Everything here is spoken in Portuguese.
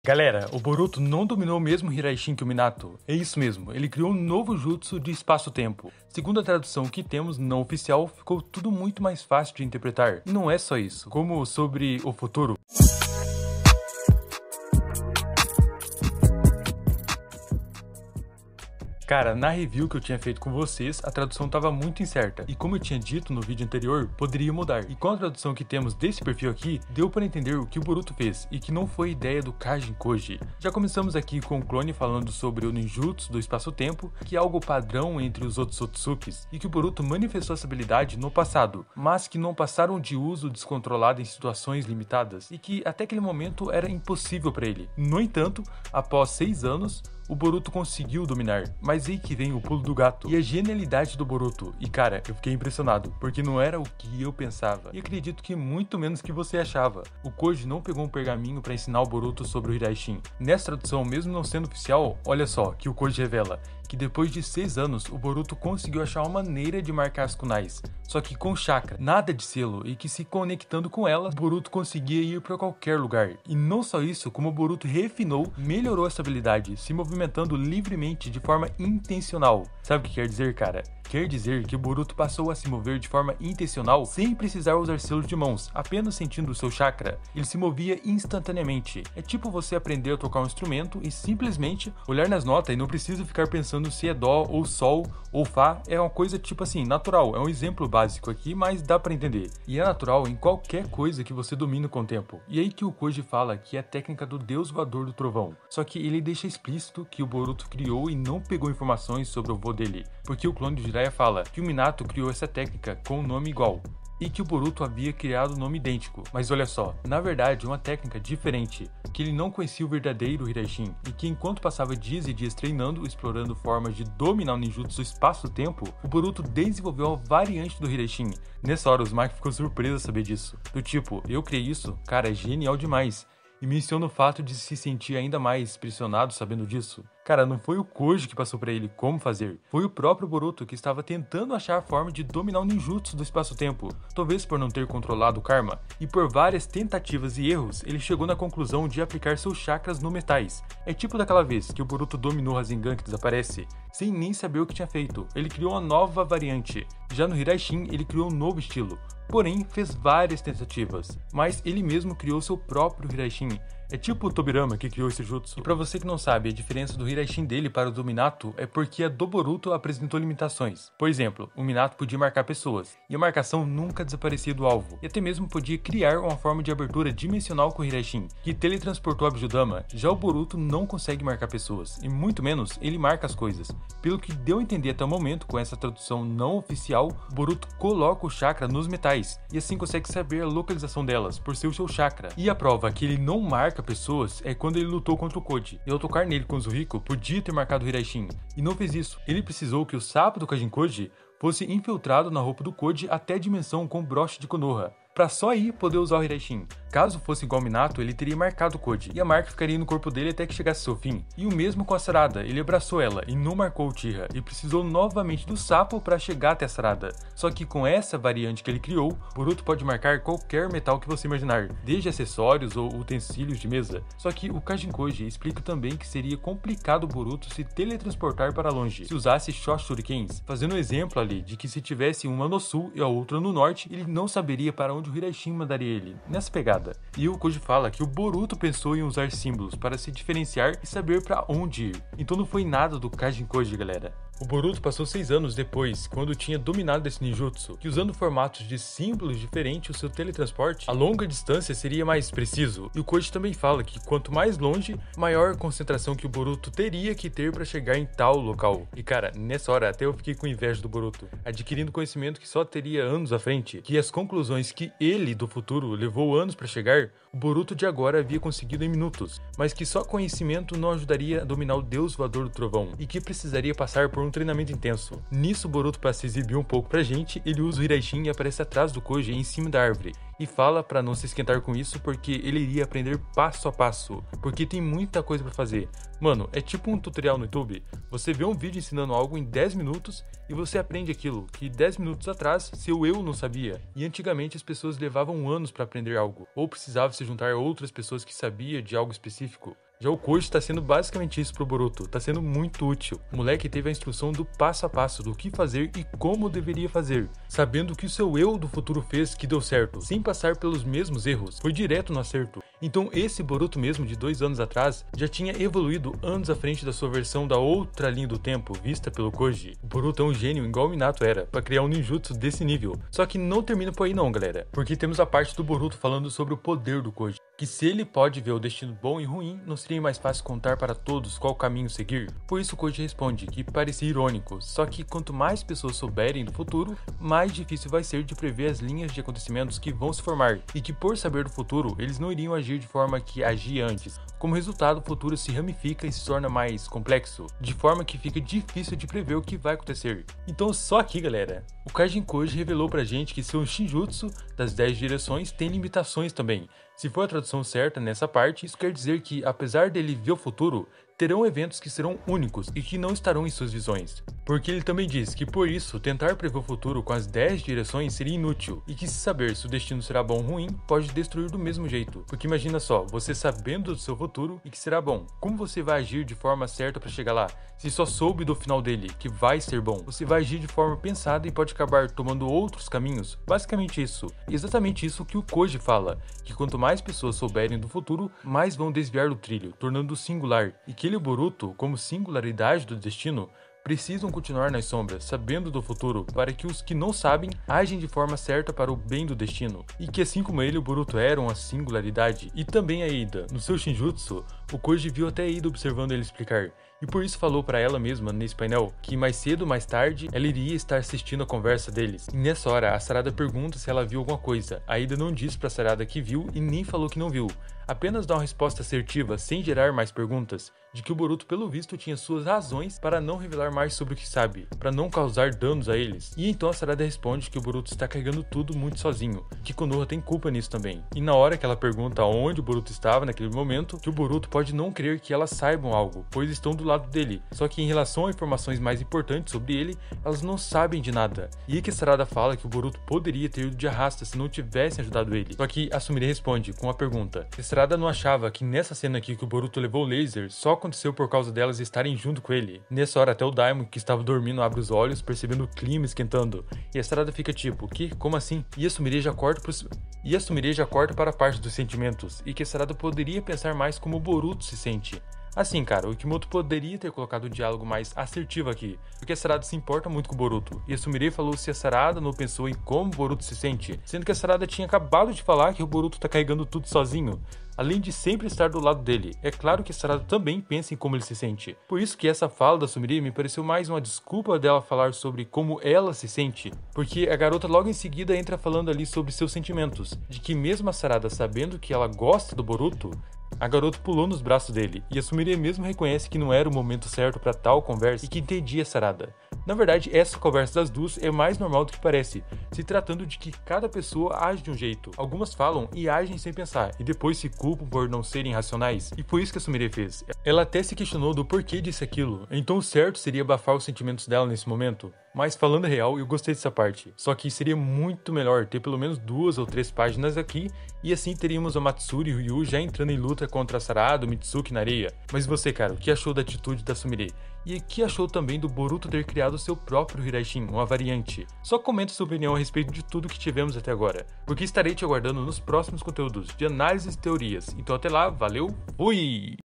Galera, o Boruto não dominou o mesmo Hiraishin que o Minato. É isso mesmo, ele criou um novo jutsu de espaço-tempo. Segundo a tradução que temos, não oficial, ficou tudo muito mais fácil de interpretar. E não é só isso, como sobre o futuro. Cara, na review que eu tinha feito com vocês, a tradução estava muito incerta. E como eu tinha dito no vídeo anterior, poderia mudar. E com a tradução que temos desse perfil aqui, deu para entender o que o Boruto fez e que não foi ideia do Kajin Koji. Já começamos aqui com o clone falando sobre o ninjutsu do espaço-tempo, que é algo padrão entre os outros Otsukis, e que o Boruto manifestou essa habilidade no passado, mas que não passaram de uso descontrolado em situações limitadas, e que até aquele momento era impossível para ele. No entanto, após 6 anos, o Boruto conseguiu dominar, mas aí que vem o pulo do gato e a genialidade do Boruto. E cara, eu fiquei impressionado, porque não era o que eu pensava, e acredito que muito menos que você achava. O Koji não pegou um pergaminho para ensinar o Boruto sobre o Hiraishin. Nessa tradução, mesmo não sendo oficial, olha só que o Koji revela que depois de 6 anos, o Boruto conseguiu achar uma maneira de marcar as kunais, só que com chakra, nada de selo, e que se conectando com ela, o Boruto conseguia ir para qualquer lugar. E não só isso, como o Boruto refinou, melhorou essa habilidade, se movimentando livremente de forma intencional. Sabe o que quer dizer, cara? Quer dizer que o Boruto passou a se mover de forma intencional sem precisar usar selos de mãos, apenas sentindo o seu chakra. Ele se movia instantaneamente. É tipo você aprender a tocar um instrumento e simplesmente olhar nas notas e não precisa ficar pensando se é dó ou sol ou fá. É uma coisa tipo assim, natural. É um exemplo básico aqui, mas dá pra entender. E é natural em qualquer coisa que você domina com o tempo. E aí que o Koji fala que é a técnica do Deus Voador do Trovão. Só que ele deixa explícito que o Boruto criou e não pegou informações sobre o vô dele, porque o clone de Jiraiya fala que o Minato criou essa técnica com um nome igual, e que o Boruto havia criado um nome idêntico. Mas olha só, na verdade uma técnica diferente, que ele não conhecia o verdadeiro Hiraishin, e que enquanto passava dias e dias treinando, explorando formas de dominar o ninjutsu espaço-tempo, o Boruto desenvolveu a variante do Hiraishin. Nessa hora, o Uzumaki ficou surpreso a saber disso. Do tipo, eu criei isso? Cara, é genial demais. E menciona o fato de se sentir ainda mais pressionado sabendo disso. Cara, não foi o Koji que passou pra ele como fazer, foi o próprio Boruto que estava tentando achar a forma de dominar o ninjutsu do espaço-tempo, talvez por não ter controlado o karma, e por várias tentativas e erros, ele chegou na conclusão de aplicar seus chakras no metais. É tipo daquela vez que o Boruto dominou o Rasengan que desaparece, sem nem saber o que tinha feito, ele criou uma nova variante. Já no Hiraishin, ele criou um novo estilo, porém fez várias tentativas, mas ele mesmo criou seu próprio Hiraishin. É tipo o Tobirama que criou esse jutsu. E pra você que não sabe, a diferença do Hiraishin dele para o do Minato é porque a do Boruto apresentou limitações. Por exemplo, o Minato podia marcar pessoas, e a marcação nunca desaparecia do alvo, e até mesmo podia criar uma forma de abertura dimensional com o Hiraishin, que teletransportou a Abujamra. Já o Boruto não consegue marcar pessoas, e muito menos ele marca as coisas. Pelo que deu a entender até o momento, com essa tradução não oficial, o Boruto coloca o chakra nos metais, e assim consegue saber a localização delas, por ser o seu chakra. E a prova que ele não marca pessoas é quando ele lutou contra o Koji, e ao tocar nele com o Zuhiko, podia ter marcado o Hiraishin, e não fez isso. Ele precisou que o sapo do Kajin Koji fosse infiltrado na roupa do Koji até a dimensão com o broche de Konoha, pra só aí poder usar o Hiraishin. Caso fosse igual ao Minato, ele teria marcado o Koji, e a marca ficaria no corpo dele até que chegasse seu fim. E o mesmo com a Sarada, ele abraçou ela e não marcou o Uchiha, e precisou novamente do sapo para chegar até a Sarada. Só que com essa variante que ele criou, Boruto pode marcar qualquer metal que você imaginar, desde acessórios ou utensílios de mesa. Só que o Kajin Koji explica também que seria complicado o Boruto se teletransportar para longe, se usasse Shoshurikens, fazendo um exemplo ali de que se tivesse uma no sul e a outra no norte, ele não saberia para onde o Hiraishin mandaria ele, nessa pegada. E o Koji fala que o Boruto pensou em usar símbolos para se diferenciar e saber para onde ir. Então não foi nada do Kajin Koji, galera. O Boruto passou 6 anos depois, quando tinha dominado esse ninjutsu, que usando formatos de símbolos diferentes o seu teletransporte, a longa distância seria mais preciso. E o Koji também fala que quanto mais longe, maior concentração que o Boruto teria que ter para chegar em tal local. E cara, nessa hora até eu fiquei com inveja do Boruto, adquirindo conhecimento que só teria anos à frente, que as conclusões que ele do futuro levou anos para chegar, o Boruto de agora havia conseguido em minutos, mas que só conhecimento não ajudaria a dominar o Deus Voador do Trovão, e que precisaria passar por um treinamento intenso. Nisso, o Boruto, para se exibir um pouco pra gente, ele usa o Hiraishin e aparece atrás do Koji em cima da árvore, e fala pra não se esquentar com isso porque ele iria aprender passo a passo, porque tem muita coisa pra fazer. Mano, é tipo um tutorial no YouTube, você vê um vídeo ensinando algo em 10 minutos e você aprende aquilo que 10 minutos atrás seu eu não sabia. E antigamente as pessoas levavam anos pra aprender algo, ou precisavam se juntar a outras pessoas que sabiam de algo específico. Já o Koji tá sendo basicamente isso pro Boruto, tá sendo muito útil. O moleque teve a instrução do passo a passo do que fazer e como deveria fazer, sabendo que o seu eu do futuro fez que deu certo, sem passar pelos mesmos erros, foi direto no acerto. Então esse Boruto mesmo de 2 anos atrás já tinha evoluído anos à frente da sua versão da outra linha do tempo vista pelo Koji. O Boruto é um gênio igual o Minato era, pra criar um ninjutsu desse nível. Só que não termina por aí não, galera, porque temos a parte do Boruto falando sobre o poder do Koji, que se ele pode ver o destino bom e ruim, não seria mais fácil contar para todos qual caminho seguir? Por isso o Koji responde, que parecia irônico, só que quanto mais pessoas souberem do futuro, mais difícil vai ser de prever as linhas de acontecimentos que vão se formar, e que por saber do futuro, eles não iriam agir de forma que agia antes. Como resultado, o futuro se ramifica e se torna mais complexo, de forma que fica difícil de prever o que vai acontecer. Então só aqui, galera, o Kaijin Koji revelou pra gente que seu Shinjutsu das 10 direções tem limitações também. Se for a tradução certa nessa parte, isso quer dizer que, apesar dele ver o futuro, terão eventos que serão únicos e que não estarão em suas visões. Porque ele também diz que por isso, tentar prever o futuro com as 10 direções seria inútil, e que se saber se o destino será bom ou ruim, pode destruir do mesmo jeito. Porque imagina só, você sabendo do seu futuro e que será bom, como você vai agir de forma certa para chegar lá? Se só soube do final dele, que vai ser bom, você vai agir de forma pensada e pode acabar tomando outros caminhos? Basicamente isso. E exatamente isso que o Koji fala, que quanto mais pessoas souberem do futuro, mais vão desviar do trilho, tornando-o singular, e que ele e o Boruto, como singularidade do destino, precisam continuar nas sombras, sabendo do futuro, para que os que não sabem agem de forma certa para o bem do destino. E que assim como ele, o Boruto era uma singularidade. E também a Ida. No seu Shinjutsu, o Koji viu até a Ida observando ele explicar. E por isso falou para ela mesma nesse painel que mais cedo ou mais tarde ela iria estar assistindo a conversa deles. E nessa hora a Sarada pergunta se ela viu alguma coisa. A Ida não diz para Sarada que viu e nem falou que não viu. Apenas dá uma resposta assertiva sem gerar mais perguntas, de que o Boruto pelo visto tinha suas razões para não revelar mais sobre o que sabe, para não causar danos a eles. E então a Sarada responde que o Boruto está carregando tudo muito sozinho, que Konoha tem culpa nisso também. E na hora que ela pergunta onde o Boruto estava naquele momento, que o Boruto pode não crer que elas saibam algo, pois estão do lado dele. Só que em relação a informações mais importantes sobre ele, elas não sabem de nada. E é que a Sarada fala que o Boruto poderia ter ido de arrasta se não tivessem ajudado ele. Só que a Sumire responde com uma pergunta. A Sarada não achava que nessa cena aqui que o Boruto levou o laser só aconteceu por causa delas estarem junto com ele. Nessa hora até o Daimon, que estava dormindo, abre os olhos, percebendo o clima esquentando. E a Sarada fica tipo, que? Como assim? E a Sumire já corta para a parte dos sentimentos, e que a Sarada poderia pensar mais como o Boruto se sente. Assim, cara, o Kimoto poderia ter colocado um diálogo mais assertivo aqui, porque a Sarada se importa muito com o Boruto, e a Sumire falou se a Sarada não pensou em como o Boruto se sente, sendo que a Sarada tinha acabado de falar que o Boruto tá carregando tudo sozinho, além de sempre estar do lado dele. É claro que a Sarada também pensa em como ele se sente. Por isso que essa fala da Sumire me pareceu mais uma desculpa dela falar sobre como ela se sente, porque a garota logo em seguida entra falando ali sobre seus sentimentos, de que mesmo a Sarada sabendo que ela gosta do Boruto, a garota pulou nos braços dele, e a Sumire mesmo reconhece que não era o momento certo para tal conversa e que entendia a Sarada. Na verdade, essa conversa das duas é mais normal do que parece, se tratando de que cada pessoa age de um jeito. Algumas falam e agem sem pensar, e depois se culpam por não serem racionais, e foi isso que a Sumire fez. Ela até se questionou do porquê disse aquilo, então o certo seria abafar os sentimentos dela nesse momento. Mas falando real, eu gostei dessa parte, só que seria muito melhor ter pelo menos 2 ou 3 páginas aqui, e assim teríamos a Matsuri e o Ryu já entrando em luta contra a Sarada, o Mitsuki na areia. Mas você, cara, o que achou da atitude da Sumire? E o que achou também do Boruto ter criado seu próprio Hiraishin, uma variante? Só comenta sua opinião a respeito de tudo que tivemos até agora, porque estarei te aguardando nos próximos conteúdos de análises e teorias. Então até lá, valeu, fui!